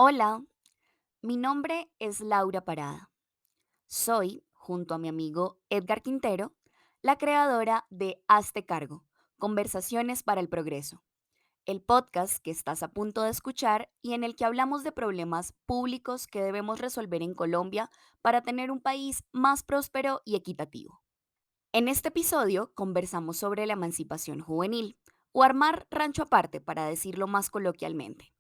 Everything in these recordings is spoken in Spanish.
Hola, mi nombre es Laura Parada. Soy, junto a mi amigo Edgar Quintero, la creadora de Hazte Cargo, Conversaciones para el Progreso, el podcast que estás a punto de escuchar y en el que hablamos de problemas públicos que debemos resolver en Colombia para tener un país más próspero y equitativo. En este episodio conversamos sobre la emancipación juvenil, o armar rancho aparte para decirlo más coloquialmente,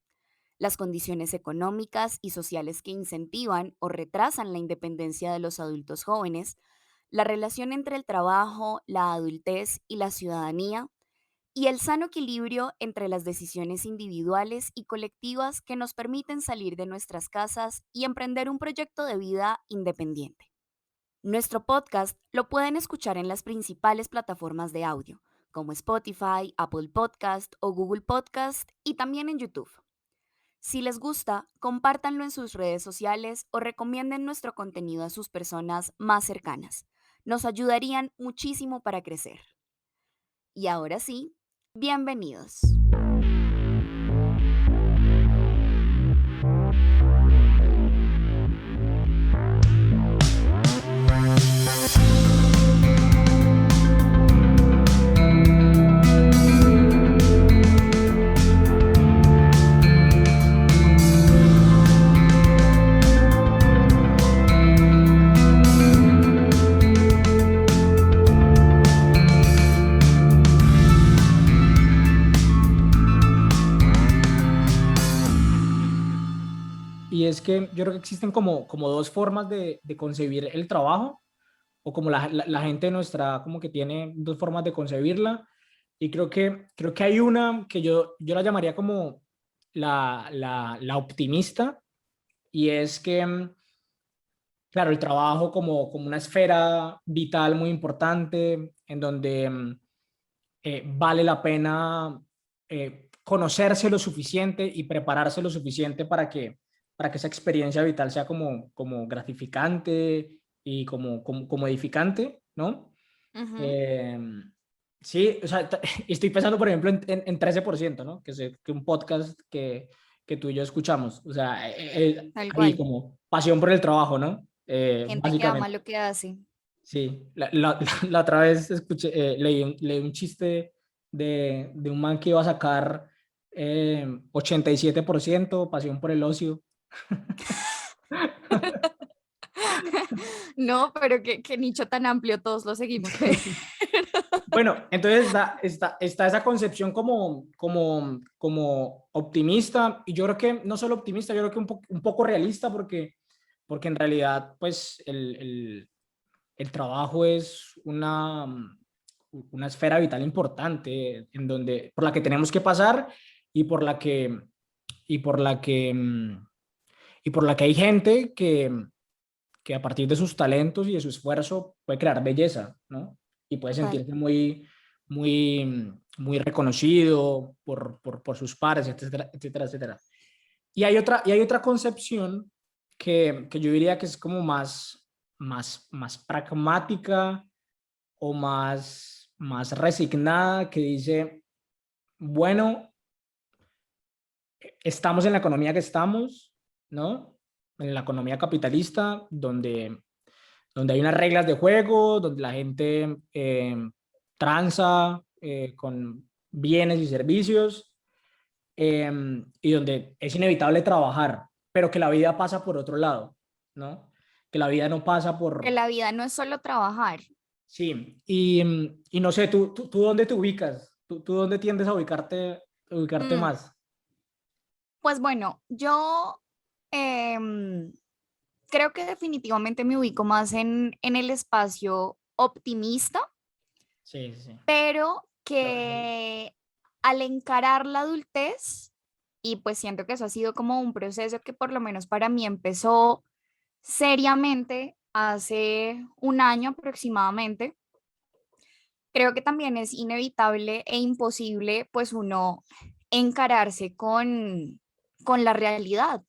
las condiciones económicas y sociales que incentivan o retrasan la independencia de los adultos jóvenes, la relación entre el trabajo, la adultez y la ciudadanía, y el sano equilibrio entre las decisiones individuales y colectivas que nos permiten salir de nuestras casas y emprender un proyecto de vida independiente. Nuestro podcast lo pueden escuchar en las principales plataformas de audio, como Spotify, Apple Podcast o Google Podcast, y también en YouTube. Si les gusta, compártanlo en sus redes sociales o recomienden nuestro contenido a sus personas más cercanas. Nos ayudarían muchísimo para crecer. Y ahora sí, bienvenidos. Y es que yo creo que existen como dos formas de concebir el trabajo, o como la gente nuestra como que tiene dos formas de concebirla. Y creo que hay una que yo la llamaría como la optimista, y es que, claro, el trabajo como una esfera vital muy importante en donde vale la pena conocerse lo suficiente y prepararse lo suficiente para que esa experiencia vital sea como gratificante y como edificante, ¿no? Ujú. Eh, sí, o sea, estoy pensando, por ejemplo, en 13%, ¿no? Que un podcast que tú y yo escuchamos. O sea, Tal ahí cual. como pasión por el trabajo, ¿no? Gente que ama Básicamente. lo que hace. Sí, la otra vez escuché, leí un chiste de un man que iba a sacar 87% pasión por el ocio. No, pero qué nicho tan amplio, todos lo seguimos. Bueno, entonces está esa concepción como optimista, y yo creo que no solo optimista, yo creo que un poco realista, porque en realidad pues el trabajo es una esfera vital importante por la que tenemos que pasar, y por la que, y por la que, y por la que hay gente que a partir de sus talentos y de su esfuerzo puede crear belleza, ¿no? Y puede Total. sentirse muy reconocido por sus pares, etcétera, etcétera, etcétera. Y hay otra concepción que yo diría que es como más pragmática, o más resignada, que dice, bueno, estamos en la economía que estamos, ¿no? En la economía capitalista, donde hay unas reglas de juego, donde la gente transa con bienes y servicios, y donde es inevitable trabajar, pero que la vida pasa por otro lado, ¿no? Que la vida no pasa Que por... la vida no es solo trabajar. Sí, y no sé, ¿tú dónde te ubicas? ¿Tú dónde tiendes a ubicarte Mm, más? Pues bueno, yo em, creo que definitivamente me ubico más en el espacio optimista, Sí, sí, sí. pero Lo- que al encarar la adultez, y pues siento que eso ha sido como un proceso que por lo menos para mí empezó seriamente hace un año aproximadamente. Creo que también es inevitable e imposible pues uno encararse con la realidad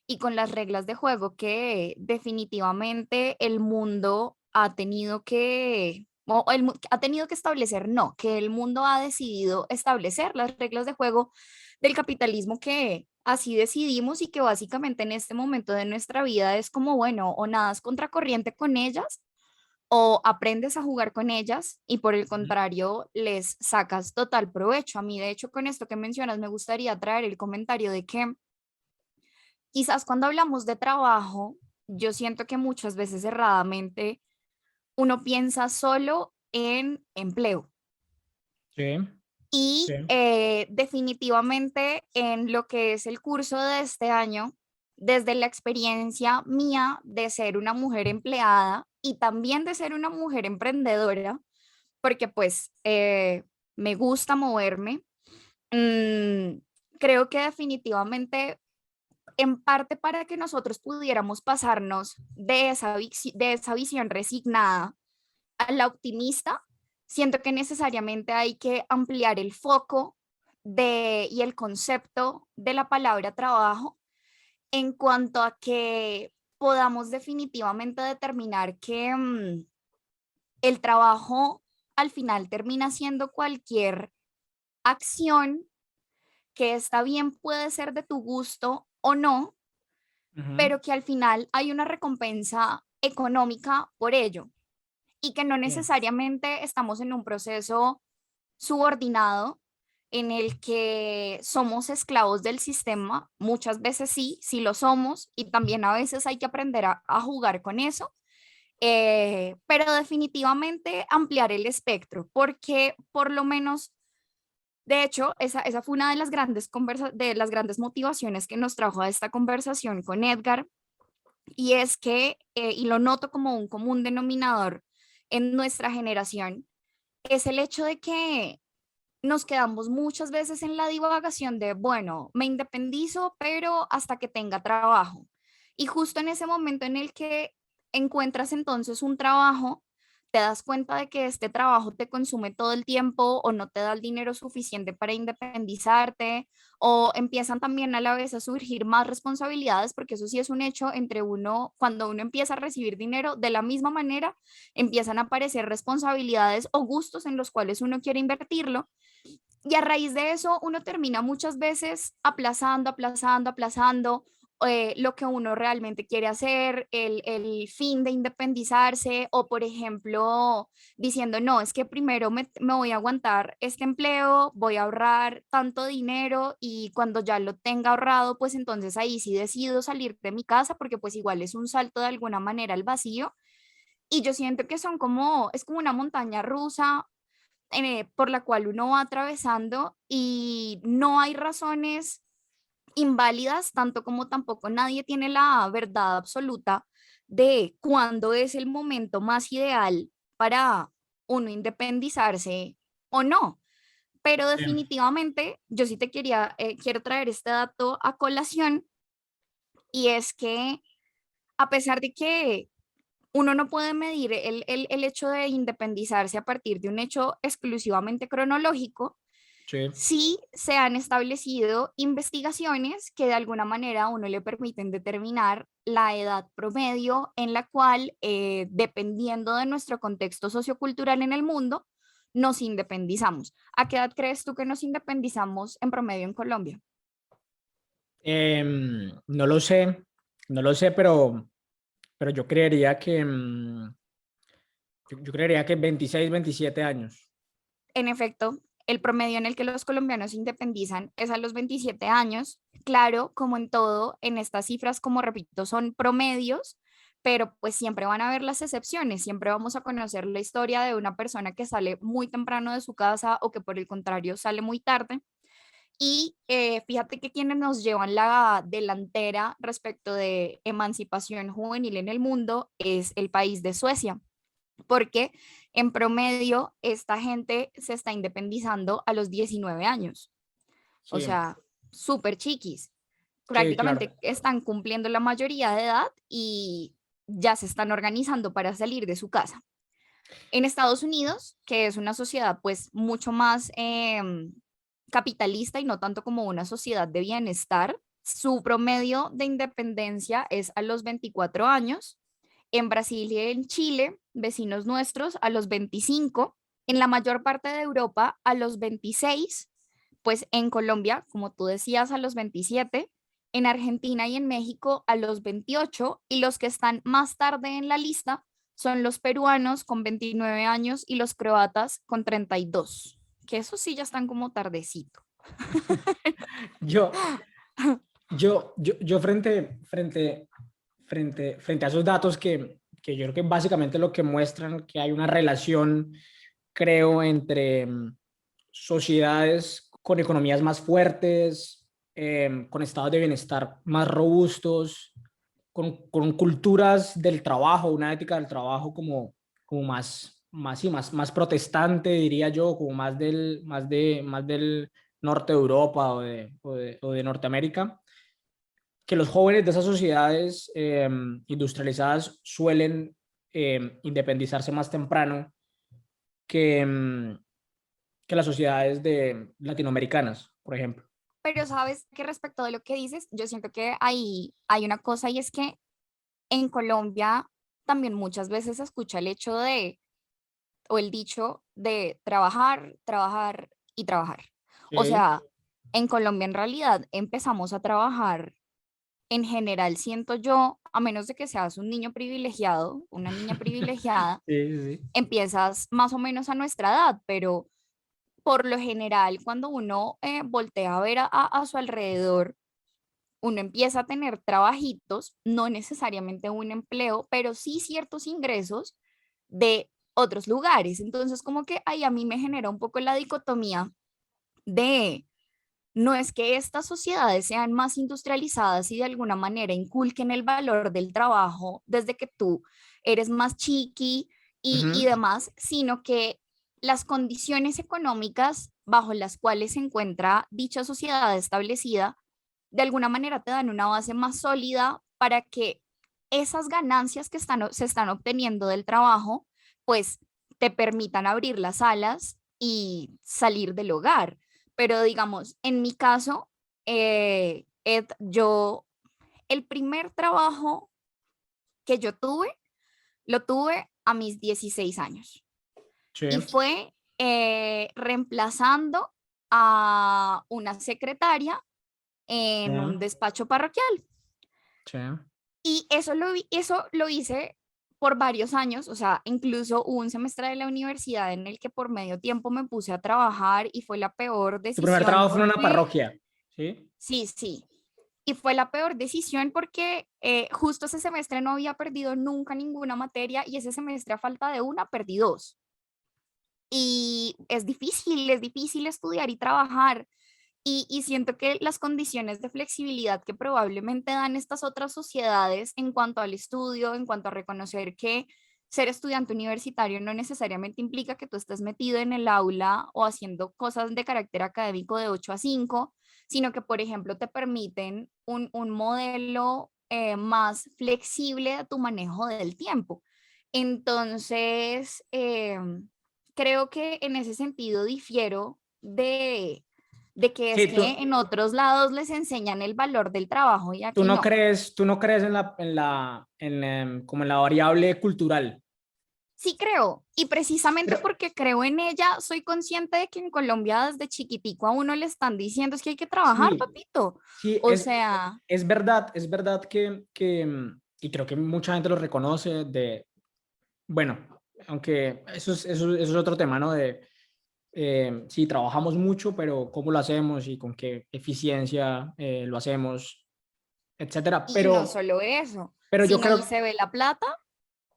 y con las reglas de juego que definitivamente el mundo ha tenido o ha tenido que establecer, no, que el mundo ha decidido establecer las reglas de juego del capitalismo que así decidimos y que básicamente en este momento de nuestra vida es como, bueno, o nadas contracorriente con ellas o aprendes a jugar con ellas y por el Ujú. contrario les sacas total provecho. A mí, de hecho, con esto que mencionas, me gustaría traer el comentario de que quizás cuando hablamos de trabajo, yo siento que muchas veces erradamente uno piensa solo en empleo Sí, sí. y definitivamente en lo que es el curso de este año, desde la experiencia mía de ser una mujer empleada y también de ser una mujer emprendedora, porque pues me gusta moverme, mm, creo que definitivamente en parte para que nosotros pudiéramos pasarnos de esa visión resignada a la optimista, siento que necesariamente hay que ampliar el foco y el concepto de la palabra trabajo en cuanto a que podamos definitivamente determinar que el trabajo al final termina siendo cualquier acción que está bien puede ser de tu gusto o no, Ujú. pero que al final hay una recompensa económica por ello y que no Sí, necesariamente estamos en un proceso subordinado en el que somos esclavos del sistema. Muchas veces sí, sí lo somos y también a veces hay que aprender a jugar con eso. Pero definitivamente ampliar el espectro, porque por lo menos, de hecho, esa fue una de las de las grandes motivaciones que nos trajo a esta conversación con Edgar, y es que, y lo noto como un común denominador en nuestra generación, es el hecho de que nos quedamos muchas veces en la divagación de, bueno, me independizo, pero hasta que tenga trabajo. Y justo en ese momento en el que encuentras entonces un trabajo, te das cuenta de que este trabajo te consume todo el tiempo o no te da el dinero suficiente para independizarte, o empiezan también a la vez a surgir más responsabilidades, porque eso sí es un hecho entre uno, cuando uno empieza a recibir dinero, de la misma manera empiezan a aparecer responsabilidades o gustos en los cuales uno quiere invertirlo y a raíz de eso, uno termina muchas veces aplazando, aplazando, aplazando lo que uno realmente quiere hacer, el fin de independizarse, o por ejemplo, diciendo, no, es que primero me voy a aguantar este empleo, voy a ahorrar tanto dinero y cuando ya lo tenga ahorrado, pues entonces ahí sí decido salir de mi casa porque pues igual es un salto de alguna manera al vacío. Y yo siento que son como, es como una montaña rusa por la cual uno va atravesando y no hay razones inválidas, tanto como tampoco nadie tiene la verdad absoluta de cuándo es el momento más ideal para uno independizarse o no. Pero sí, definitivamente yo sí quiero traer este dato a colación, y es que a pesar de que uno no puede medir el hecho de independizarse a partir de un hecho exclusivamente cronológico, sí. sí se han establecido investigaciones que de alguna manera a uno le permiten determinar la edad promedio en la cual, dependiendo de nuestro contexto sociocultural en el mundo, nos independizamos. ¿A qué edad crees tú que nos independizamos en promedio en Colombia? No lo sé, no lo sé, pero yo creería que, yo creería que 26, 27 años. En efecto, el promedio en el que los colombianos se independizan es a los 27 años. Claro, como en todo, en estas cifras, como repito, son promedios, pero pues siempre van a haber las excepciones. Siempre vamos a conocer la historia de una persona que sale muy temprano de su casa o que por el contrario sale muy tarde. Y fíjate que quienes nos llevan la delantera respecto de emancipación juvenil en el mundo es el país de Suecia, porque en promedio esta gente se está independizando a los 19 años, o Sí, sea, súper chiquis. sí, claro. Prácticamente están cumpliendo la mayoría de edad y ya se están organizando para salir de su casa. En Estados Unidos, que es una sociedad pues mucho más capitalista y no tanto como una sociedad de bienestar, su promedio de independencia es a los 24 años. en Brasil y en Chile, vecinos nuestros, a los 25, en la mayor parte de Europa a los 26, pues en Colombia, como tú decías, a los 27, en Argentina y en México a los 28, y los que están más tarde en la lista son los peruanos con 29 años y los croatas con 32, que eso sí ya están como tardecito. Yo, yo frente a esos datos que yo creo que básicamente lo que muestran que hay una relación, creo, entre sociedades con economías más fuertes, con estados de bienestar más robustos, con culturas del trabajo, una ética del trabajo como más protestante, diría yo, como más del norte de Europa o de Norteamérica, que los jóvenes de esas sociedades industrializadas suelen independizarse más temprano que, que las sociedades latinoamericanas, por ejemplo. Pero sabes que respecto de lo que dices, yo siento que hay una cosa y es que en Colombia también muchas veces se escucha el hecho de, o el dicho de trabajar, trabajar y trabajar. O Sí, sea, en Colombia en realidad empezamos a trabajar en general, siento yo, a menos de que seas un niño privilegiado, una niña privilegiada, sí, sí. empiezas más o menos a nuestra edad, pero por lo general, cuando uno voltea a ver a su alrededor, uno empieza a tener trabajitos, no necesariamente un empleo, pero sí ciertos ingresos de otros lugares. Entonces, como que ahí a mí me genera un poco la dicotomía de no es que estas sociedades sean más industrializadas y de alguna manera inculquen el valor del trabajo desde que tú eres más chiqui y Ujú. demás, sino que las condiciones económicas bajo las cuales se encuentra dicha sociedad establecida, de alguna manera te dan una base más sólida para que esas ganancias que se están obteniendo del trabajo, pues te permitan abrir las alas y salir del hogar. Pero digamos, en mi caso, Ed, yo, el primer trabajo que yo tuve, lo tuve a mis 16 años Sí, y fue reemplazando a una secretaria sí, en un despacho parroquial. sí. Y eso lo hice por varios años, o sea, incluso hubo un semestre de la universidad en el que por medio tiempo me puse a trabajar y fue la peor Tu primer decisión trabajo fue en una porque, parroquia, ¿sí? sí, sí, y fue la peor decisión porque justo ese semestre no había perdido nunca ninguna materia y ese semestre a falta de una perdí dos. Y es difícil estudiar y trabajar. Y siento que las condiciones de flexibilidad que probablemente dan estas otras sociedades en cuanto al estudio, en cuanto a reconocer que ser estudiante universitario no necesariamente implica que tú estés metido en el aula o haciendo cosas de carácter académico de 8 a 5, sino que, por ejemplo, te permiten un modelo más flexible de tu manejo del tiempo. Entonces, creo que en ese sentido difiero de que es Sí, que en otros lados les enseñan el valor del trabajo y aquí no. tú no crees como en la variable cultural. Sí creo, y precisamente Pero porque creo en ella, soy consciente de que en Colombia desde chiquitico a uno le están diciendo es que hay que trabajar, sí, papito. sí, O sea, es verdad y creo que mucha gente lo reconoce, bueno, aunque eso es otro tema, ¿no? Sí, trabajamos mucho, pero ¿cómo lo hacemos y con qué eficiencia lo hacemos, etcétera? y no solo eso, Pero yo sino y creo, se ve la plata.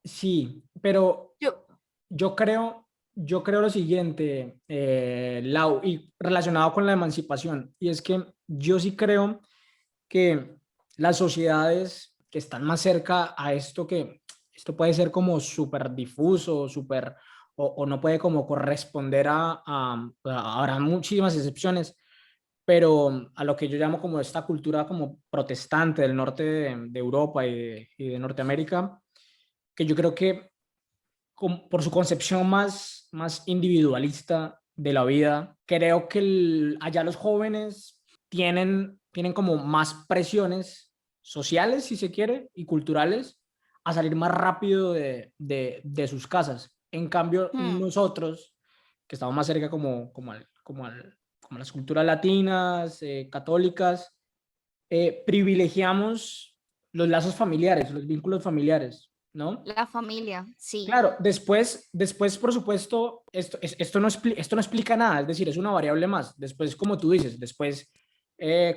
sí, pero Yo, yo creo, yo creo lo siguiente, Lau, y relacionado con la emancipación, y es que yo sí creo que las sociedades que están más cerca a esto, que esto puede ser como súper difuso, o no puede como corresponder habrá muchísimas excepciones, pero a lo que yo llamo como esta cultura como protestante del norte de Europa y de Norteamérica, que yo creo que por su concepción más individualista de la vida, creo que allá los jóvenes tienen como más presiones sociales, si se quiere, y culturales, a salir más rápido de sus casas. En cambio, Mm, nosotros, que estamos más cerca como a las culturas latinas, católicas, privilegiamos los lazos familiares, los vínculos familiares, ¿no? la familia, sí. Claro, después, por supuesto, esto no explica nada, es decir, es una variable más. Después, como tú dices, después,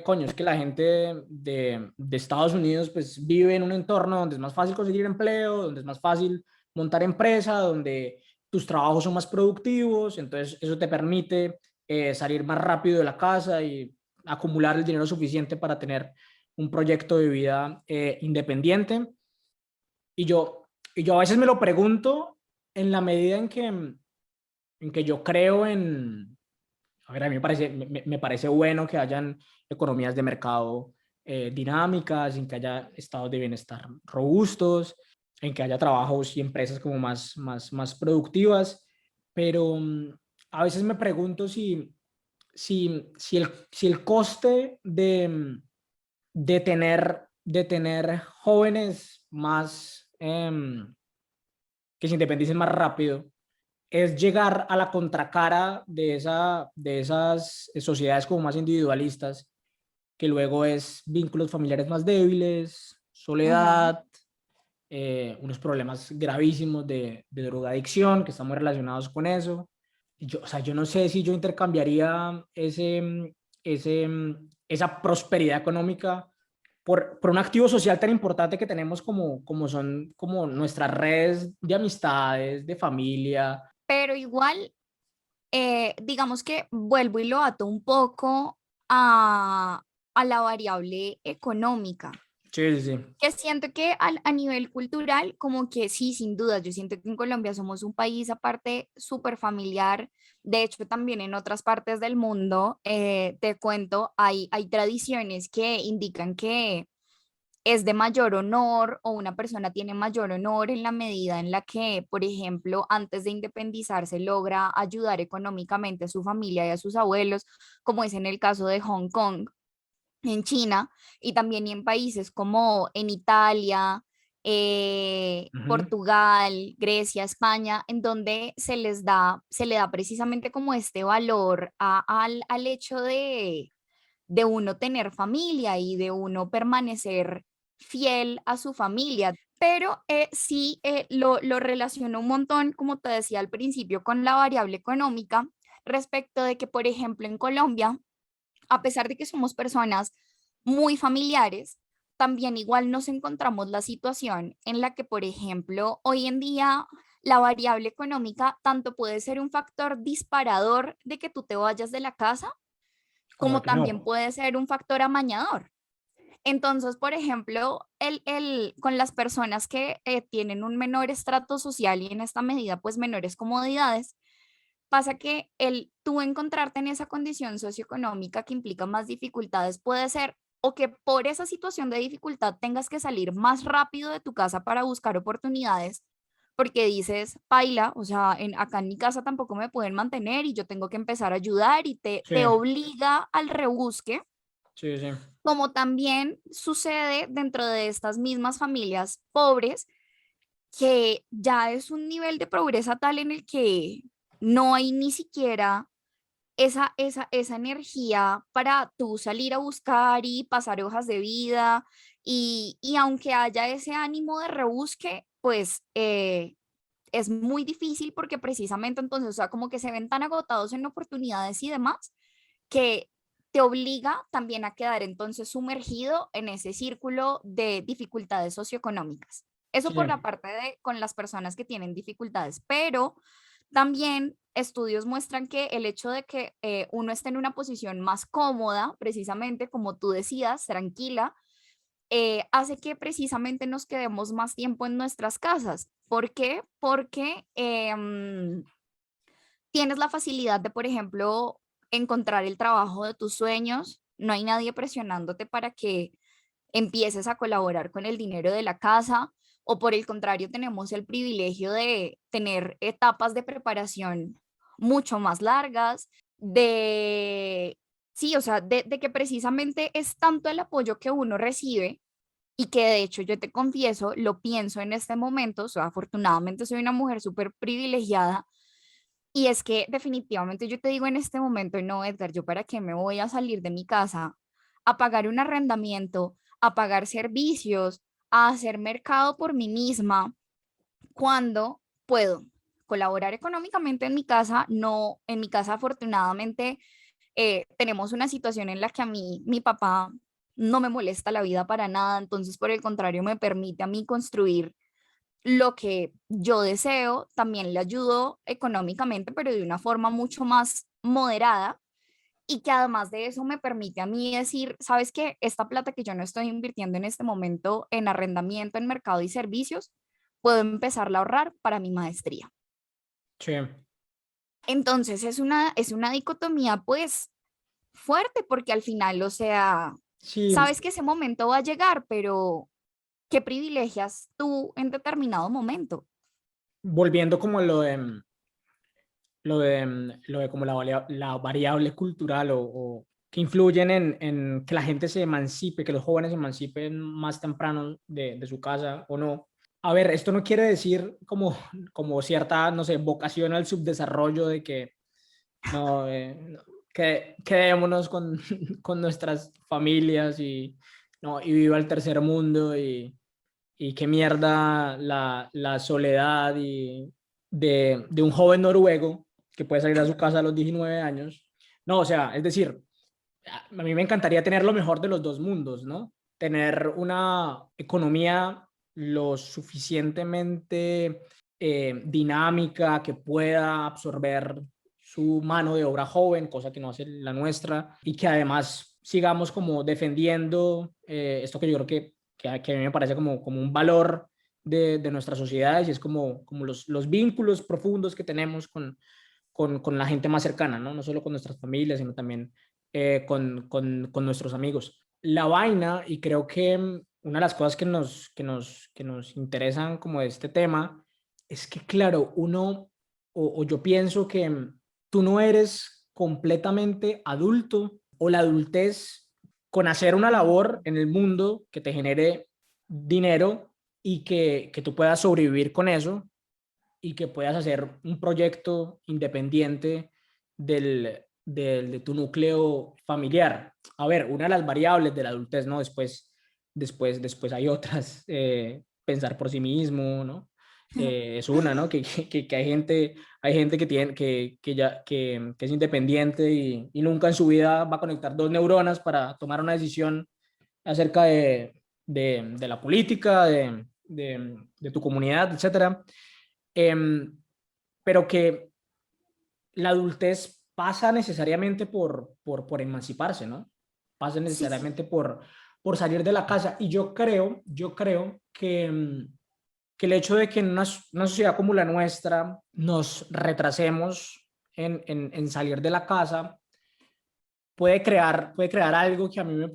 coño, es que la gente de Estados Unidos pues vive en un entorno donde es más fácil conseguir empleo, donde es más fácil montar empresa, donde tus trabajos son más productivos, entonces eso te permite salir más rápido de la casa y acumular el dinero suficiente para tener un proyecto de vida independiente. Y yo, y yo a veces me lo pregunto en la medida en que yo creo en, a ver, a mí me parece bueno que hayan economías de mercado dinámicas, en que haya estados de bienestar robustos, en que haya trabajos y empresas como más productivas, pero a veces me pregunto si el coste de tener jóvenes más que se independicen más rápido es llegar a la contracara de esas sociedades como más individualistas, que luego es vínculos familiares más débiles, Ujú. soledad, unos problemas gravísimos de drogadicción que están muy relacionados con eso. O sea, yo no sé si yo intercambiaría esa prosperidad económica por un activo social tan importante que tenemos como son como nuestras redes de amistades, de familia. Pero igual, digamos que vuelvo y lo ato un poco a, a la variable económica, Sí, sí, sí. que siento que a nivel cultural, como que sí, sin duda, yo siento que en Colombia somos un país aparte súper familiar. De hecho, también en otras partes del mundo, te cuento, hay tradiciones que indican que es de mayor honor o una persona tiene mayor honor en la medida en la que, por ejemplo, antes de independizarse logra ayudar económicamente a su familia y a sus abuelos, como es en el caso de Hong Kong, en China, y también en países como en Italia, Ujú. Portugal, Grecia, España, en donde se le da precisamente como este valor al hecho de uno tener familia y de uno permanecer fiel a su familia. Pero sí, lo relaciono un montón, como te decía al principio, con la variable económica respecto de que, por ejemplo, en Colombia, a pesar de que somos personas muy familiares, también igual nos encontramos la situación en la que, por ejemplo, hoy en día la variable económica tanto puede ser un factor disparador de que tú te vayas de la casa, Como de como que también no. puede ser un factor amañador. Entonces, por ejemplo, con las personas que tienen un menor estrato social y en esta medida, pues menores comodidades, pasa que tú encontrarte en esa condición socioeconómica que implica más dificultades puede ser o que por esa situación de dificultad tengas que salir más rápido de tu casa para buscar oportunidades, porque dices, paila, o sea, acá en mi casa tampoco me pueden mantener y yo tengo que empezar a ayudar y Sí, te obliga al rebusque, sí, sí. como también sucede dentro de estas mismas familias pobres, que ya es un nivel de pobreza tal en el que no hay ni siquiera esa energía para tú salir a buscar y pasar hojas de vida y aunque haya ese ánimo de rebusque, pues es muy difícil porque precisamente entonces, o sea, como que se ven tan agotados en oportunidades y demás, que te obliga también a quedar entonces sumergido en ese círculo de dificultades socioeconómicas. Eso Sí, por la parte de con las personas que tienen dificultades, pero también estudios muestran que el hecho de que uno esté en una posición más cómoda, precisamente como tú decías, tranquila, hace que precisamente nos quedemos más tiempo en nuestras casas. ¿Por qué? Porque tienes la facilidad de, por ejemplo, encontrar el trabajo de tus sueños, no hay nadie presionándote para que empieces a colaborar con el dinero de la casa, o por el contrario, tenemos el privilegio de tener etapas de preparación mucho más largas, sí, o sea, de que precisamente es tanto el apoyo que uno recibe y que de hecho yo te confieso, lo pienso en este momento, o sea, afortunadamente soy una mujer súper privilegiada y es que definitivamente yo te digo en este momento, no, Edgar, yo para qué me voy a salir de mi casa a pagar un arrendamiento, a pagar servicios, a hacer mercado por mí misma, cuando puedo colaborar económicamente en mi casa. No, en mi casa afortunadamente tenemos una situación en la que a mí, mi papá no me molesta la vida para nada, entonces por el contrario me permite a mí construir lo que yo deseo, también le ayudo económicamente, pero de una forma mucho más moderada y que además de eso me permite a mí decir, ¿sabes qué? Esta plata que yo no estoy invirtiendo en este momento en arrendamiento, en mercado y servicios, puedo empezarla a ahorrar para mi maestría. Sí, Entonces es una dicotomía pues fuerte porque al final, o sea, sí, sabes que ese momento va a llegar, pero ¿qué privilegias tú en determinado momento? volviendo como a lo de como la variable cultural o que influyen en que la gente se emancipe, que los jóvenes se emancipen más temprano de su casa o no. A ver, esto no quiere decir como cierta, no sé, vocación al subdesarrollo de que no, que quedémonos con, con nuestras familias y, no, y viva el tercer mundo y qué mierda la soledad y de un joven noruego que puede salir a su casa a los 19 años. No, o sea, es decir, a mí me encantaría tener lo mejor de los dos mundos, ¿no? Tener una economía lo suficientemente dinámica que pueda absorber su mano de obra joven, cosa que no hace la nuestra, y que además sigamos como defendiendo esto que yo creo que a mí me parece como un valor de nuestras sociedades y es como los vínculos profundos que tenemos con la gente más cercana, ¿no? No solo con nuestras familias, sino también con nuestros amigos. La vaina, y creo que una de las cosas que nos interesan como de este tema, es que, claro, o yo pienso que tú no eres completamente adulto o la adultez con hacer una labor en el mundo que te genere dinero y que tú puedas sobrevivir con eso y que puedas hacer un proyecto independiente de tu núcleo familiar. A ver, una de las variables de la adultez, ¿no? Después hay otras, pensar por sí mismo, ¿no? Es una, ¿no? Que hay gente que es independiente y nunca en su vida va a conectar dos neuronas para tomar una decisión acerca de la política, de tu comunidad, etcétera. Em, pero que la adultez pasa necesariamente por emanciparse, ¿no? Pasa Sí, sí. necesariamente por salir de la casa. Y yo creo que el hecho de que en una sociedad como la nuestra nos retrasemos en salir de la casa puede crear algo que a mí me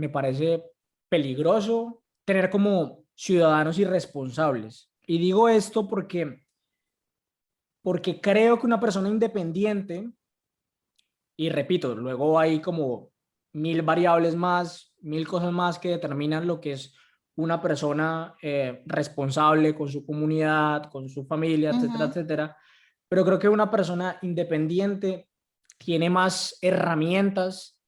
parece peligroso, tener como ciudadanos irresponsables. Y digo esto porque creo que una persona independiente, y repito, luego hay como 1000 variables más, 1000 cosas más que determinan lo que es una persona responsable con su comunidad, con su familia, etcétera, Ujú. etcétera. Pero creo que una persona independiente tiene más herramientas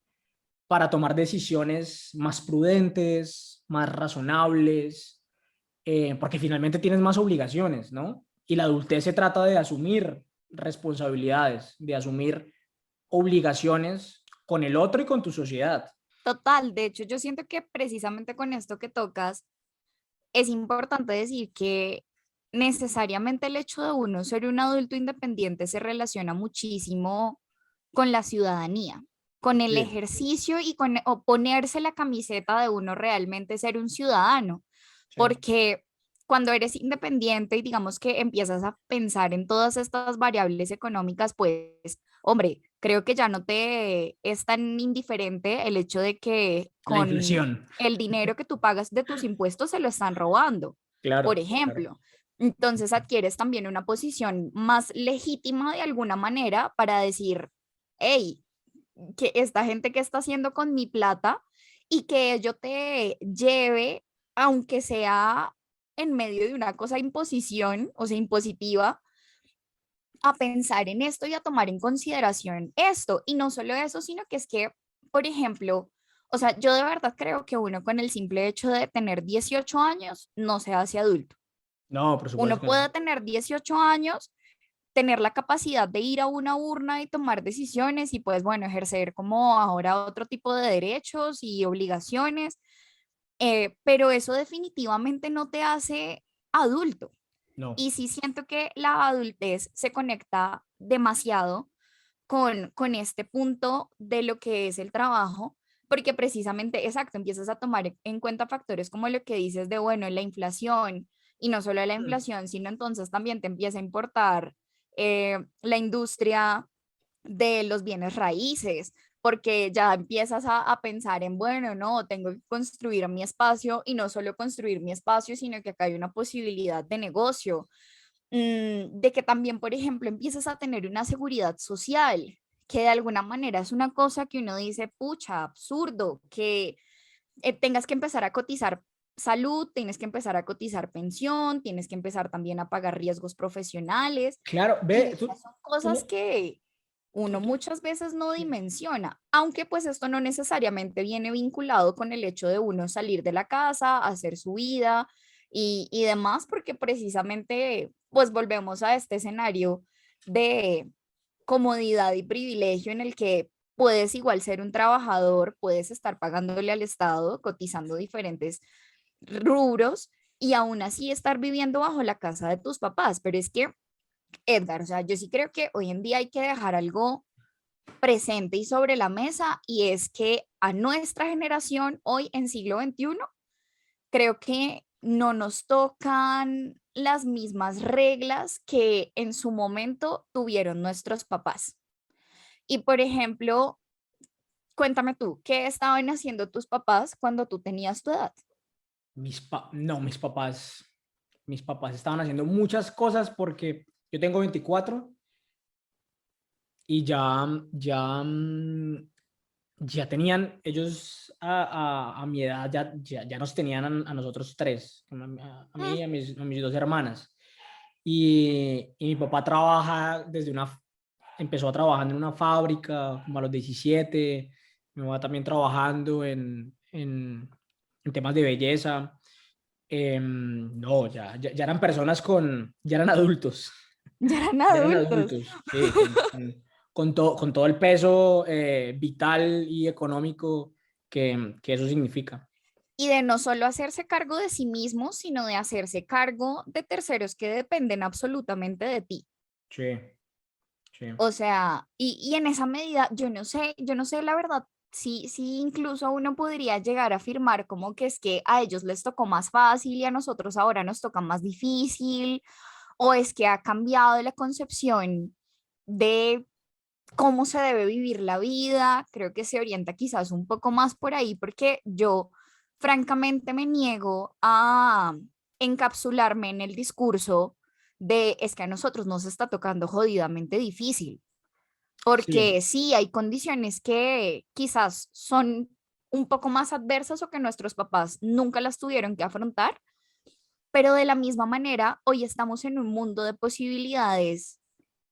para tomar decisiones más prudentes, más razonables, porque finalmente tienes más obligaciones, ¿no? Y la adultez se trata de asumir responsabilidades, de asumir obligaciones con el otro y con tu sociedad. Total, de hecho yo siento que precisamente con esto que tocas es importante decir que necesariamente el hecho de uno ser un adulto independiente se relaciona muchísimo con la ciudadanía, con el Sí, ejercicio y con o ponerse la camiseta de uno realmente ser un ciudadano, sí, porque cuando eres independiente y digamos que empiezas a pensar en todas estas variables económicas, pues, hombre, creo que ya no te es tan indiferente el hecho de que la con inflación. el dinero que tú pagas de tus impuestos se lo están robando, por Claro, claro. ejemplo. Entonces adquieres también una posición más legítima de alguna manera para decir, hey, que esta gente que está haciendo con mi plata y que ello te lleve, aunque sea en medio de una cosa imposición, o sea, impositiva, a pensar en esto y a tomar en consideración esto. Y no solo eso, sino que es que, por ejemplo, o sea, yo de verdad creo que uno con el simple hecho de tener 18 años no se hace adulto. No, por supuesto Uno que no. puede tener 18 años, tener la capacidad de ir a una urna y tomar decisiones y pues bueno, ejercer como ahora otro tipo de derechos y obligaciones, pero eso definitivamente no te hace adulto. No. Y sí siento que la adultez se conecta demasiado con este punto de lo que es el trabajo, porque precisamente, exacto, empiezas a tomar en cuenta factores como lo que dices de, bueno, la inflación, y no solo la Mm. inflación, sino entonces también te empieza a importar la industria de los bienes raíces, porque ya empiezas a pensar en, bueno, no, tengo que construir mi espacio y no solo construir mi espacio, sino que acá hay una posibilidad de negocio, de que también, por ejemplo, empiezas a tener una seguridad social, que de alguna manera es una cosa que uno dice, pucha, absurdo, que tengas que empezar a cotizar salud, tienes que empezar a cotizar pensión, tienes que empezar también a pagar riesgos profesionales. Claro, Y ve, esas son cosas tú, que uno tú- muchas veces no sí. dimensiona, aunque pues esto no necesariamente viene vinculado con el hecho de uno salir de la casa, hacer su vida y demás, porque precisamente pues volvemos a este escenario de comodidad y privilegio en el que puedes igual ser un trabajador, puedes estar pagándole al Estado, cotizando diferentes rubros y aún así estar viviendo bajo la casa de tus papás. Pero es que, Edgar, o sea, yo sí creo que hoy en día hay que dejar algo presente y sobre la mesa y es que a nuestra generación hoy en siglo XXI creo que no nos tocan las mismas reglas que en su momento tuvieron nuestros papás. Y por ejemplo, cuéntame tú, ¿qué estaban haciendo tus papás cuando tú tenías tu edad? No, mis papás estaban haciendo muchas cosas porque yo tengo 24 y ya tenían, ellos a mi edad ya nos tenían a nosotros tres, a mí Mm. y a mis dos hermanas. Y mi papá trabaja empezó a trabajar en una fábrica como a los 17, mi mamá también trabajando en temas de belleza. No, ya eran personas ya eran adultos, Ya eran ya eran adultos. adultos, sí, con todo el peso vital y económico que eso significa. Y de no solo hacerse cargo de sí mismos, sino de hacerse cargo de terceros que dependen absolutamente de ti. Sí, sí. O sea, y en esa medida, yo no sé la verdad, sí, incluso uno podría llegar a afirmar como que es que a ellos les tocó más fácil y a nosotros ahora nos toca más difícil, o es que ha cambiado la concepción de cómo se debe vivir la vida. Creo que se orienta quizás un poco más por ahí, porque yo francamente me niego a encapsularme en el discurso de es que a nosotros nos está tocando jodidamente difícil, Sí, porque sí, hay condiciones que quizás son un poco más adversas o que nuestros papás nunca las tuvieron que afrontar, pero de la misma manera, hoy estamos en un mundo de posibilidades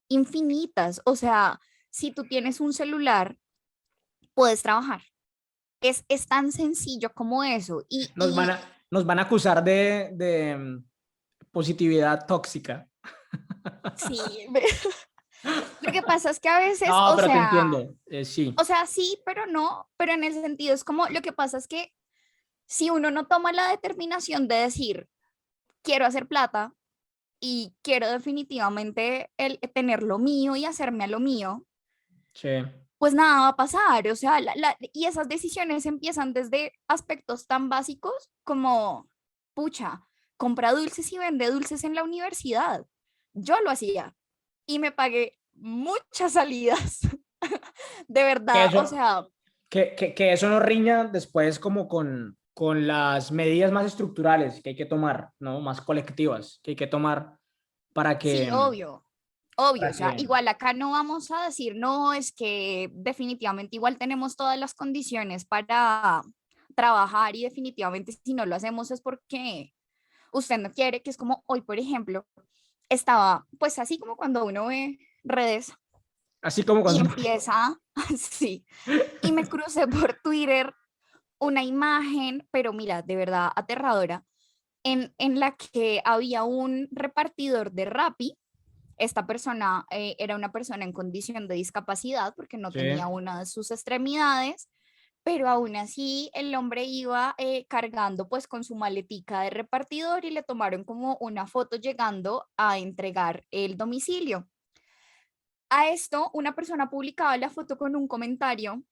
infinitas. O sea, si tú tienes un celular, puedes trabajar. Es tan sencillo como eso. nos van nos van a acusar de positividad tóxica. Sí, lo que pasa es que a veces, No, pero te entiendo, sí, o sea, sí, pero no, pero en el sentido es como, lo que pasa es que si uno no toma la determinación de decir, quiero hacer plata y quiero definitivamente tener lo mío y hacerme a lo mío, sí, pues nada va a pasar. O sea, y esas decisiones empiezan desde aspectos tan básicos como, pucha, compra dulces y vende dulces en la universidad. Yo lo hacía y me pagué muchas salidas, de que verdad. O eso, sea, que eso no riña después como con las medidas más estructurales que hay que tomar, ¿no? Más colectivas que hay que tomar para sí, que, obvio. Obvio, o para sea, que, igual acá no vamos a decir, no, es que definitivamente igual tenemos todas las condiciones para trabajar y definitivamente si no lo hacemos es porque usted no quiere, que es como hoy, por ejemplo, estaba pues así como cuando uno ve redes Así como y cuando... empieza, sí, y me crucé por Twitter una imagen, pero mira, de verdad aterradora, en la que había un repartidor de Rappi. Esta persona era una persona en condición de discapacidad porque no Sí, tenía una de sus extremidades, pero aún así el hombre iba cargando pues con su maletica de repartidor y le tomaron como una foto llegando a entregar el domicilio. A esto, una persona publicaba la foto con un comentario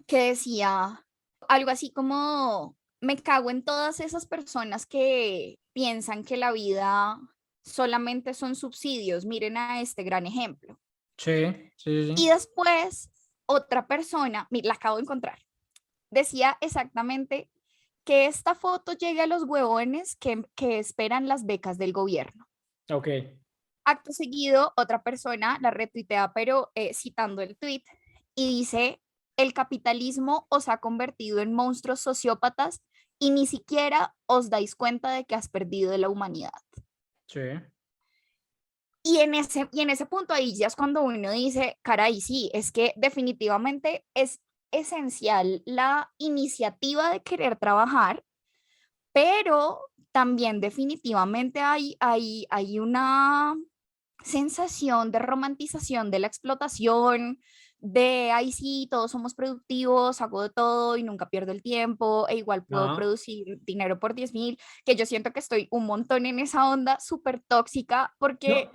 que decía algo así como, me cago en todas esas personas que piensan que la vida solamente son subsidios, miren a este gran ejemplo. sí, sí, Y sí. después, otra persona, la acabo de encontrar, decía exactamente que esta foto llegue a los huevones que esperan las becas del gobierno. Ok, Acto seguido, otra persona la retuitea, pero citando el tweet, y dice, el capitalismo os ha convertido en monstruos sociópatas y ni siquiera os dais cuenta de que has perdido la humanidad. sí. Y en ese punto ahí ya es cuando uno dice, caray, sí, es que definitivamente es esencial la iniciativa de querer trabajar, pero también definitivamente hay una sensación de romantización de la explotación, de, ay, sí, todos somos productivos, hago de todo y nunca pierdo el tiempo, e igual puedo No, producir dinero por 10.000, que yo siento que estoy un montón en esa onda súper tóxica, no. porque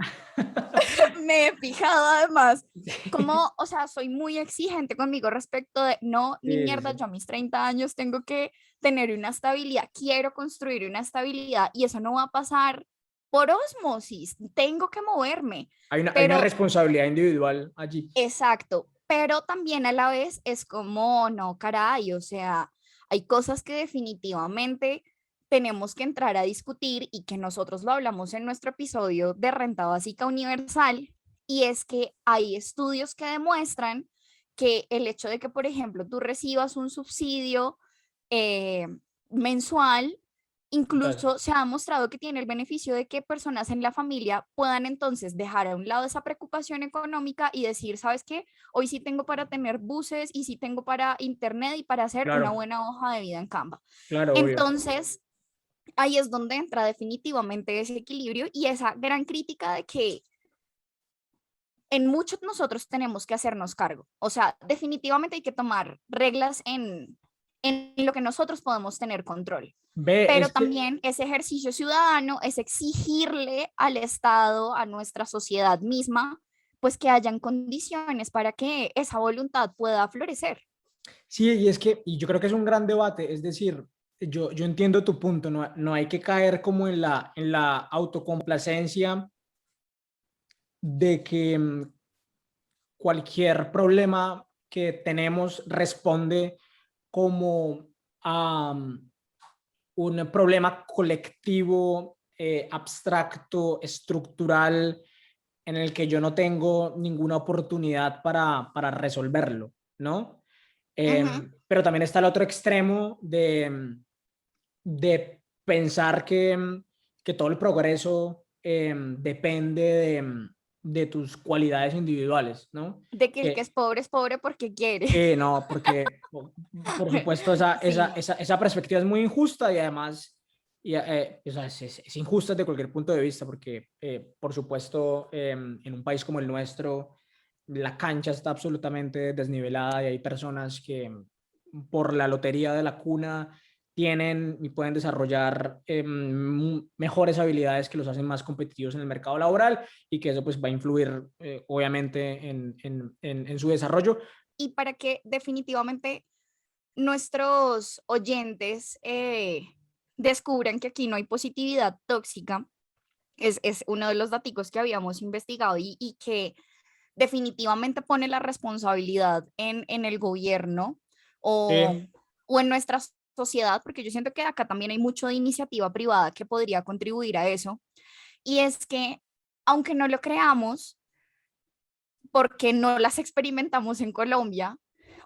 me he fijado además, como, o sea, soy muy exigente conmigo respecto de, no, ni Sí, sí, mierda, sí. yo a mis 30 años tengo que tener una estabilidad, quiero construir una estabilidad y eso no va a pasar por osmosis, tengo que moverme, Hay una pero responsabilidad individual allí. exacto, pero también a la vez es como, no, caray, o sea, hay cosas que definitivamente tenemos que entrar a discutir y que nosotros lo hablamos en nuestro episodio de renta básica universal, y es que hay estudios que demuestran que el hecho de que, por ejemplo, tú recibas un subsidio eh, mensual, Total. incluso se ha demostrado que tiene el beneficio de que personas en la familia puedan entonces dejar a un lado esa preocupación económica y decir, ¿sabes qué? Hoy sí tengo para tener buses y sí tengo para internet y para hacer una Claro, buena hoja de vida en Canva. claro, obvio. Entonces, ahí es donde entra definitivamente ese equilibrio y esa gran crítica de que en muchos nosotros tenemos que hacernos cargo. O sea, definitivamente hay que tomar reglas en lo que nosotros podemos tener control, Ve, pero es que también ese ejercicio ciudadano es exigirle al Estado, a nuestra sociedad misma, pues que hayan condiciones para que esa voluntad pueda florecer. sí, y es que, y yo creo que es un gran debate, es decir, yo entiendo tu punto, no, no hay que caer como en la autocomplacencia de que cualquier problema que tenemos responde como a un problema colectivo, abstracto, estructural, en el que yo no tengo ninguna oportunidad para resolverlo, ¿no? Ujú. Pero también está el otro extremo de pensar que todo el progreso depende de tus cualidades individuales, ¿no? De que el que es pobre porque quiere. No, porque por supuesto Sí. esa perspectiva es muy injusta y además o sea, es injusta desde cualquier punto de vista porque por supuesto en un país como el nuestro la cancha está absolutamente desnivelada y hay personas que por la lotería de la cuna tienen y pueden desarrollar mejores habilidades que los hacen más competitivos en el mercado laboral y que eso pues va a influir obviamente en su desarrollo. Y para que definitivamente nuestros oyentes descubran que aquí no hay positividad tóxica, es uno de los datos que habíamos investigado y que definitivamente pone la responsabilidad en el gobierno o, Sí, o en nuestra sociedad, porque yo siento que acá también hay mucho de iniciativa privada que podría contribuir a eso, y es que, aunque no lo creamos, porque no las experimentamos en Colombia,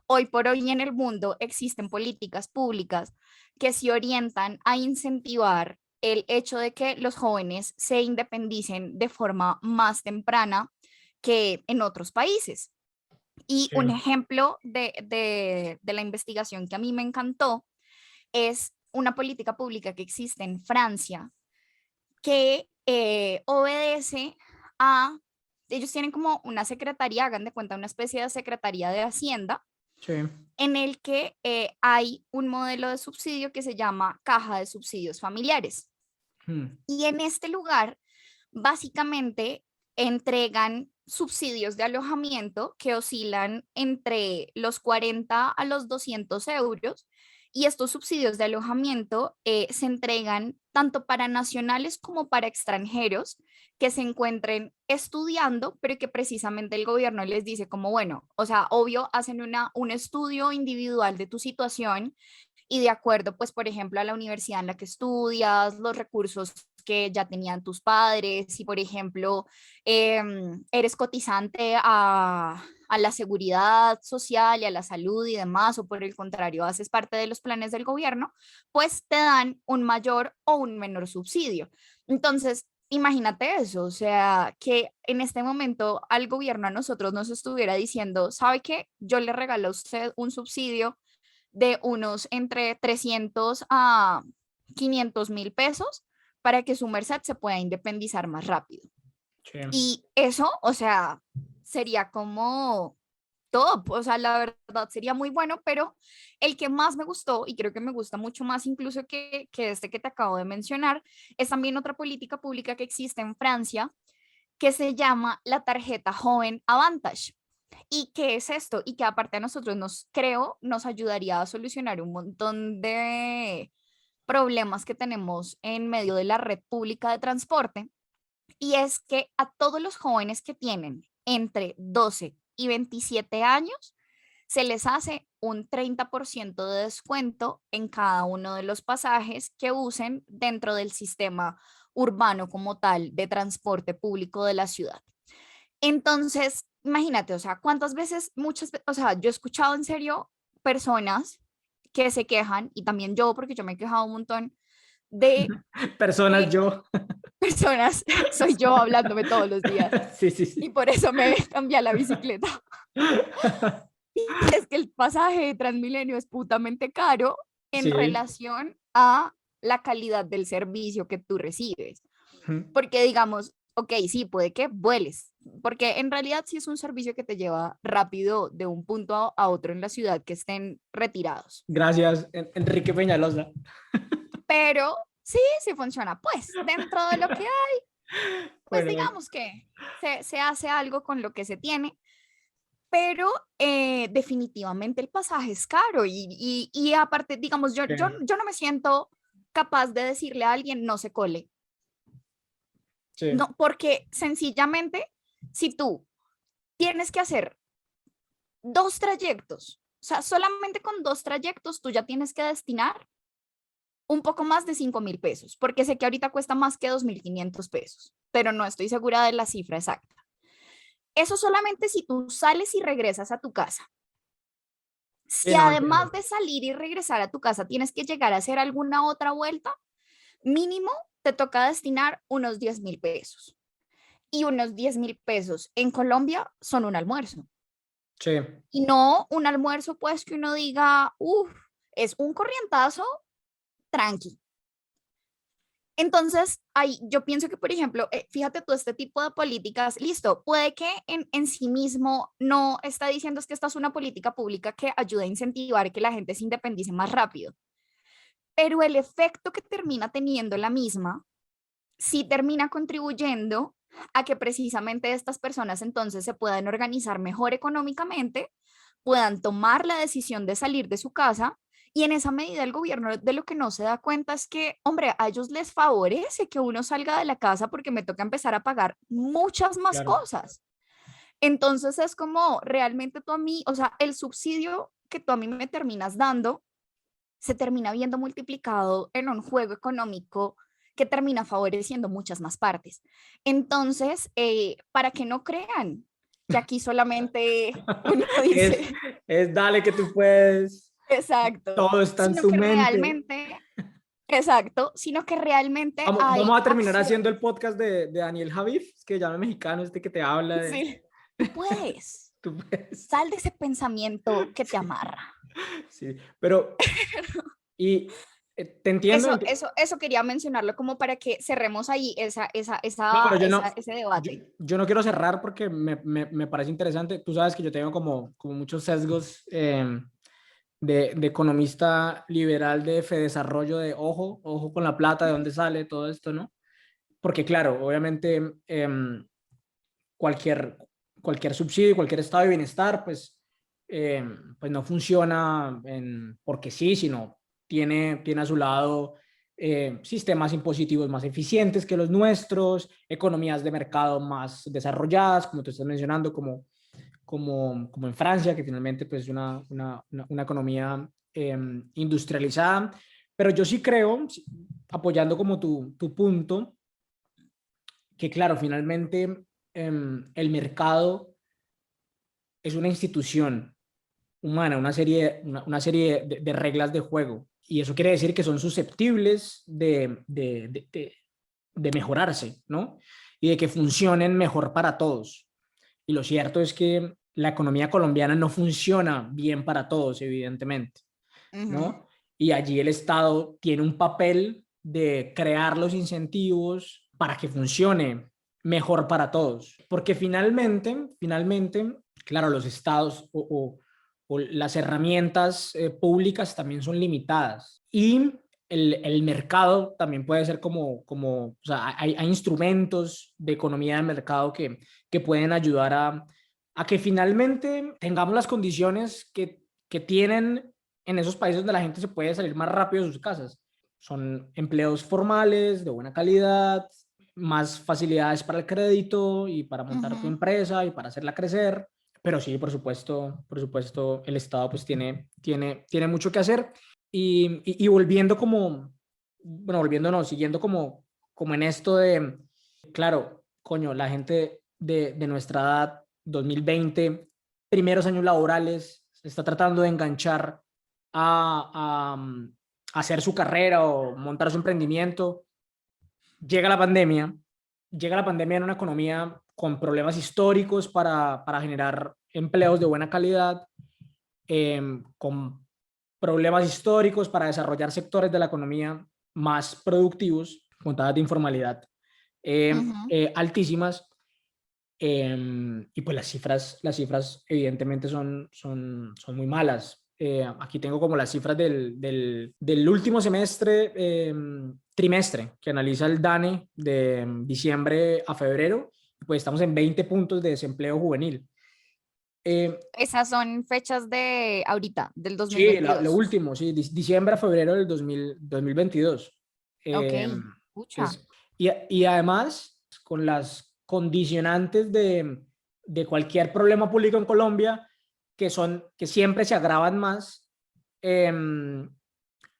hoy por hoy en el mundo existen políticas públicas que se orientan a incentivar el hecho de que los jóvenes se independicen de forma más temprana que en otros países. Y Sí, un ejemplo de la investigación que a mí me encantó es una política pública que existe en Francia que obedece a, ellos tienen como una secretaría, hagan de cuenta, una especie de secretaría de Hacienda, sí. en el que hay un modelo de subsidio que se llama caja de subsidios familiares. Mm, Y en este lugar, básicamente, entregan subsidios de alojamiento que oscilan entre los 40 a los 200 euros. Y estos subsidios de alojamiento se entregan tanto para nacionales como para extranjeros que se encuentren estudiando, pero que precisamente el gobierno les dice como, bueno, o sea, obvio, hacen un estudio individual de tu situación y de acuerdo, pues, por ejemplo, a la universidad en la que estudias, los recursos que ya tenían tus padres, si por ejemplo eres cotizante a la seguridad social y a la salud y demás, o por el contrario, haces parte de los planes del gobierno, pues te dan un mayor o un menor subsidio. Entonces, imagínate eso, o sea, que en este momento al gobierno a nosotros nos estuviera diciendo, ¿sabe qué? Yo le regalo a usted un subsidio de unos entre 300 a 500.000 pesos para que su merced se pueda independizar más rápido. sí. Y eso, o sea, sería como top, o sea, la verdad sería muy bueno, pero el que más me gustó, y creo que me gusta mucho más incluso que este que te acabo de mencionar, es también otra política pública que existe en Francia que se llama la tarjeta joven Avantage. ¿Y qué es esto? Y que aparte a nosotros nos, creo, nos ayudaría a solucionar un montón de problemas que tenemos en medio de la red pública de transporte. Y es que a todos los jóvenes que tienen entre 12 y 27 años, se les hace un 30% de descuento en cada uno de los pasajes que usen dentro del sistema urbano como tal de transporte público de la ciudad. Entonces, imagínate, o sea, cuántas veces, muchas veces, o sea, yo he escuchado en serio personas que se quejan, y también yo, porque yo me he quejado un montón, de Personas, que yo. personas, soy yo hablándome todos los días, Sí, sí, y sí. por eso me cambié a la bicicleta. Y es que el pasaje de Transmilenio es putamente caro en Sí. relación a la calidad del servicio que tú recibes. Ujú. Porque digamos, ok, sí, puede que vueles, porque en realidad sí es un servicio que te lleva rápido de un punto a otro en la ciudad que estén retirados. Gracias, Enrique Peñalosa. Pero sí, sí funciona. Pues dentro de lo que hay, pues Bueno, bueno. digamos que se hace algo con lo que se tiene, pero definitivamente el pasaje es caro y aparte, digamos, Sí, yo no me siento capaz de decirle a alguien no se cole. sí, No, porque sencillamente, si tú tienes que hacer dos trayectos, o sea, solamente con dos trayectos tú ya tienes que destinar un poco más de 5.000 pesos, porque sé que ahorita cuesta más que 2.500 pesos, pero no estoy segura de la cifra exacta. Eso solamente si tú sales y regresas a tu casa. sí, Si no además entiendo. de salir y regresar a tu casa tienes que llegar a hacer alguna otra vuelta, mínimo te toca destinar unos 10.000 pesos. Y unos 10.000 pesos en Colombia son un almuerzo. Sí, Y no un almuerzo, pues que uno diga, uff, es un corrientazo tranqui. Entonces, ahí yo pienso que, por ejemplo, fíjate tú, este tipo de políticas, listo, puede que en sí mismo no está diciendo es que esta es una política pública que ayuda a incentivar que la gente se independice más rápido, pero el efecto que termina teniendo la misma, sí termina contribuyendo a que precisamente estas personas entonces se puedan organizar mejor económicamente, puedan tomar la decisión de salir de su casa y en esa medida el gobierno de lo que no se da cuenta es que, hombre, a ellos les favorece que uno salga de la casa porque me toca empezar a pagar muchas más claro. cosas. Entonces es como realmente tú a mí, o sea, el subsidio que tú a mí me terminas dando se termina viendo multiplicado en un juego económico que termina favoreciendo muchas más partes. Entonces, para que no crean, que aquí solamente uno Es, dice, es dale que tú puedes, exacto, todo está en sino tu que mente. realmente, exacto, sino que realmente Vamos hay a terminar haciendo el acciones. podcast de Daniel Javif, es que llama mexicano, este que te habla de... Sí, tú puedes, Tú puedes. sal de ese pensamiento que te Sí, amarra. sí. Pero, y te entiendo. Eso quería mencionarlo como para que cerremos ahí No, pero yo no, ese yo, debate. yo no quiero cerrar porque me parece interesante. Tú sabes que yo tengo como muchos sesgos de economista liberal de Fedesarrollo, de ojo con la plata, de dónde sale todo esto, ¿no? Porque claro, obviamente cualquier, cualquier subsidio, cualquier estado de bienestar, pues no funciona porque sí, sino tiene a su lado sistemas impositivos más eficientes que los nuestros, economías de mercado más desarrolladas, como tú estás mencionando, como en Francia, que finalmente pues, es una economía industrializada. Pero yo sí creo, apoyando como tu punto, que claro, finalmente el mercado es una institución humana, una serie de reglas de juego. Y eso quiere decir que son susceptibles de mejorarse, ¿no? Y de que funcionen mejor para todos. Y lo cierto es que la economía colombiana no funciona bien para todos, evidentemente, Ujú, ¿no? Y allí el Estado tiene un papel de crear los incentivos para que funcione mejor para todos. Porque finalmente, claro, los estados o las herramientas públicas también son limitadas. Y el mercado también puede ser o sea, hay instrumentos de economía de mercado que pueden ayudar a que finalmente tengamos las condiciones que tienen en esos países donde la gente se puede salir más rápido de sus casas. Son empleos formales, de buena calidad, más facilidades para el crédito y para montar tu ujú. empresa y para hacerla crecer. Pero sí, por supuesto, el Estado pues tiene mucho que hacer. Y volviendo bueno, volviendo no, siguiendo como en esto de, claro, coño, la gente de nuestra edad, 2020, primeros años laborales, se está tratando de enganchar a hacer su carrera o montar su emprendimiento. Llega la pandemia, llega la pandemia en una economía con problemas históricos para generar empleos de buena calidad, con problemas históricos para desarrollar sectores de la economía más productivos, con tasas de informalidad Ujú. altísimas. Y pues las cifras evidentemente son muy malas. Aquí tengo como las cifras del último semestre, trimestre, que analiza el DANE de diciembre a febrero. Pues estamos en 20 puntos de desempleo juvenil. Eh, Esas son fechas de ahorita, del dos mil sí, lo veintidós último, sí, diciembre a febrero del 2022. Ok, Eh, pucha. es, y además, con las condicionantes de cualquier problema público en Colombia, que siempre se agravan más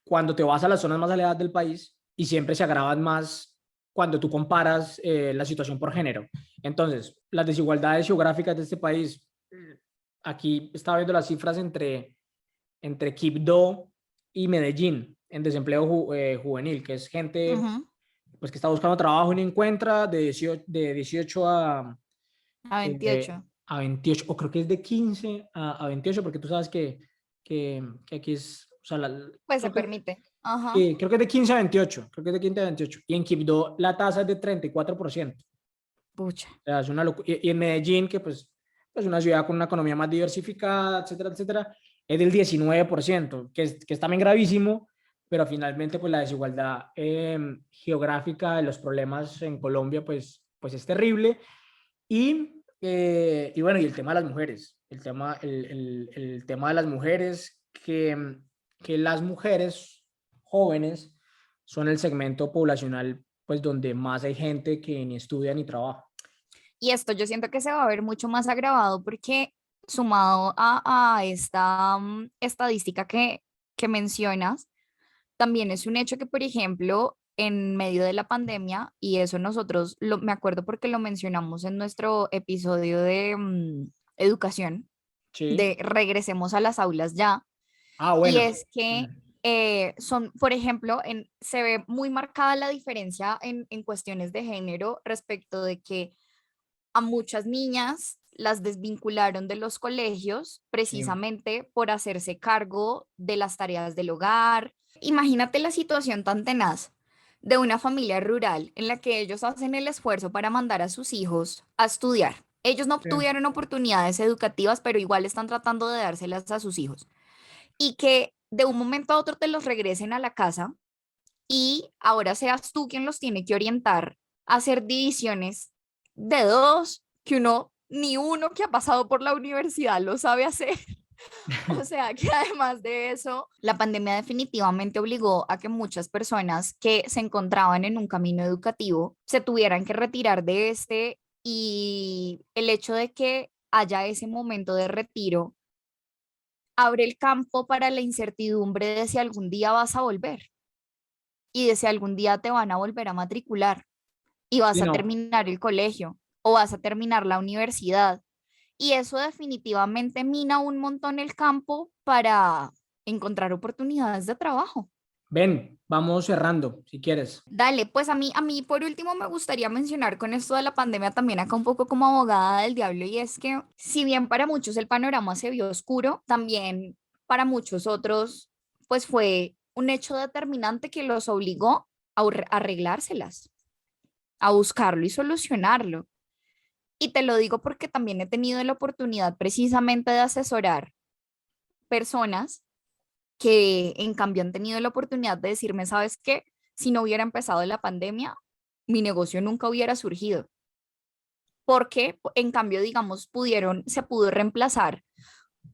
cuando te vas a las zonas más alejadas del país y siempre se agravan más cuando tú comparas la situación por género. Entonces, las desigualdades geográficas de este país, aquí estaba viendo las cifras entre Quibdó y Medellín en desempleo juvenil, que es gente Ujú. pues, que está buscando trabajo y no encuentra de 18 A eh, 28 a 28, o creo que es de 15 a 28, porque tú sabes que aquí es, o sea, pues se creo que, permite. Ajá, sí, creo que es de 15 a 28, creo que es de 15 a 28, y en Quibdó la tasa es de 34%. pucha. O sea, es una y en Medellín, que pues una ciudad con una economía más diversificada, etcétera, etcétera, es del 19%, que es también gravísimo, pero finalmente pues la desigualdad geográfica de los problemas en Colombia pues es terrible. Y bueno, y el tema de las mujeres, el tema de las mujeres, que las mujeres jóvenes son el segmento poblacional pues donde más hay gente que ni estudia ni trabaja. Y esto yo siento que se va a ver mucho más agravado porque sumado a esta estadística que mencionas, también es un hecho que, por ejemplo, en medio de la pandemia y eso nosotros, me acuerdo porque lo mencionamos en nuestro episodio de educación, Sí. de regresemos a las aulas ya, Ah, y bueno. es que son, por ejemplo, se ve muy marcada la diferencia en cuestiones de género respecto de que a muchas niñas las desvincularon de los colegios Sí, precisamente por hacerse cargo de las tareas del hogar. Imagínate la situación tan tenaz de una familia rural en la que ellos hacen el esfuerzo para mandar a sus hijos a estudiar. Ellos no sí. tuvieron oportunidades educativas, pero igual están tratando de dárselas a sus hijos. Y que de un momento a otro te los regresen a la casa y ahora seas tú quien los tiene que orientar a hacer divisiones de dos que uno, ni uno que ha pasado por la universidad lo sabe hacer. O sea que además de eso, la pandemia definitivamente obligó a que muchas personas que se encontraban en un camino educativo se tuvieran que retirar de este y el hecho de que haya ese momento de retiro abre el campo para la incertidumbre de si algún día vas a volver y de si algún día te van a volver a matricular y vas Sí, a no. terminar el colegio o vas a terminar la universidad. Y eso definitivamente mina un montón el campo para encontrar oportunidades de trabajo. Ven, vamos cerrando, si quieres. Dale, pues a mí por último me gustaría mencionar con esto de la pandemia también acá un poco como abogada del diablo y es que si bien para muchos el panorama se vio oscuro, también para muchos otros pues fue un hecho determinante que los obligó a arreglárselas, a buscarlo y solucionarlo. Y te lo digo porque también he tenido la oportunidad precisamente de asesorar personas que en cambio han tenido la oportunidad de decirme, ¿sabes qué? Si no hubiera empezado la pandemia, mi negocio nunca hubiera surgido. Porque en cambio, digamos, se pudo reemplazar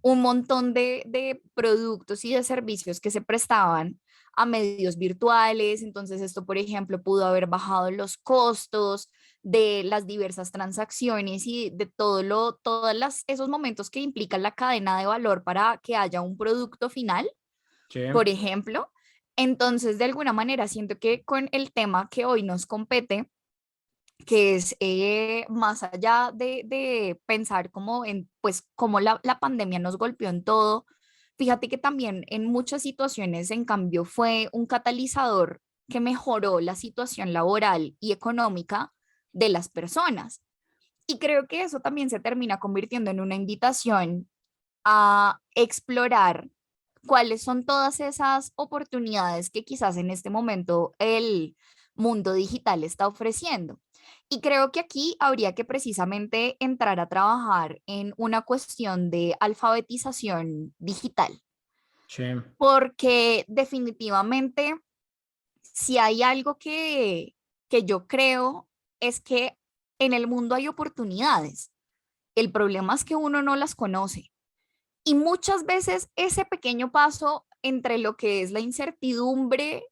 un montón de productos y de servicios que se prestaban a medios virtuales. Entonces, esto, por ejemplo, pudo haber bajado los costos de las diversas transacciones y de esos momentos que implican la cadena de valor para que haya un producto final, Sí. por ejemplo. Entonces, de alguna manera, siento que con el tema que hoy nos compete, que es más allá de pensar como en, pues, cómo la pandemia nos golpeó en todo, fíjate que también en muchas situaciones, en cambio, fue un catalizador que mejoró la situación laboral y económica de las personas. Y creo que eso también se termina convirtiendo en una invitación a explorar cuáles son todas esas oportunidades que quizás en este momento el mundo digital está ofreciendo. Y creo que aquí habría que precisamente entrar a trabajar en una cuestión de alfabetización digital, Sí. porque definitivamente si hay algo que yo creo es que en el mundo hay oportunidades. El problema es que uno no las conoce. Y muchas veces ese pequeño paso entre lo que es la incertidumbre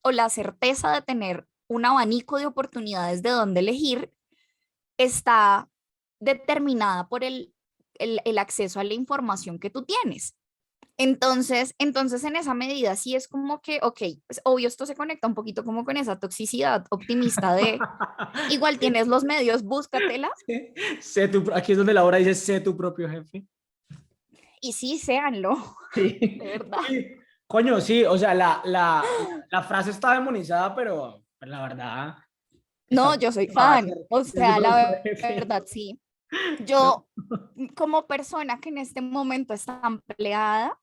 o la certeza de tener un abanico de oportunidades de dónde elegir está determinada por el acceso a la información que tú tienes. Entonces en esa medida sí es como que, ok, pues obvio esto se conecta un poquito como con esa toxicidad optimista de igual tienes los medios, búscatelas Aquí es donde la hora dice, sé tu propio jefe. y sí, séanlo, Sí, de verdad. sí. Coño, sí, o sea, la frase está demonizada, pero la verdad está No, yo soy para fan, ser, o ser su sea, propio la jefe. verdad, sí. No. Yo, como persona que en este momento está empleada,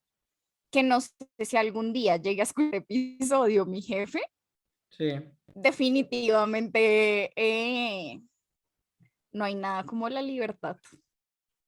que no sé si algún día llegue a escuchar el episodio, mi jefe, Sí, definitivamente no hay nada como la libertad.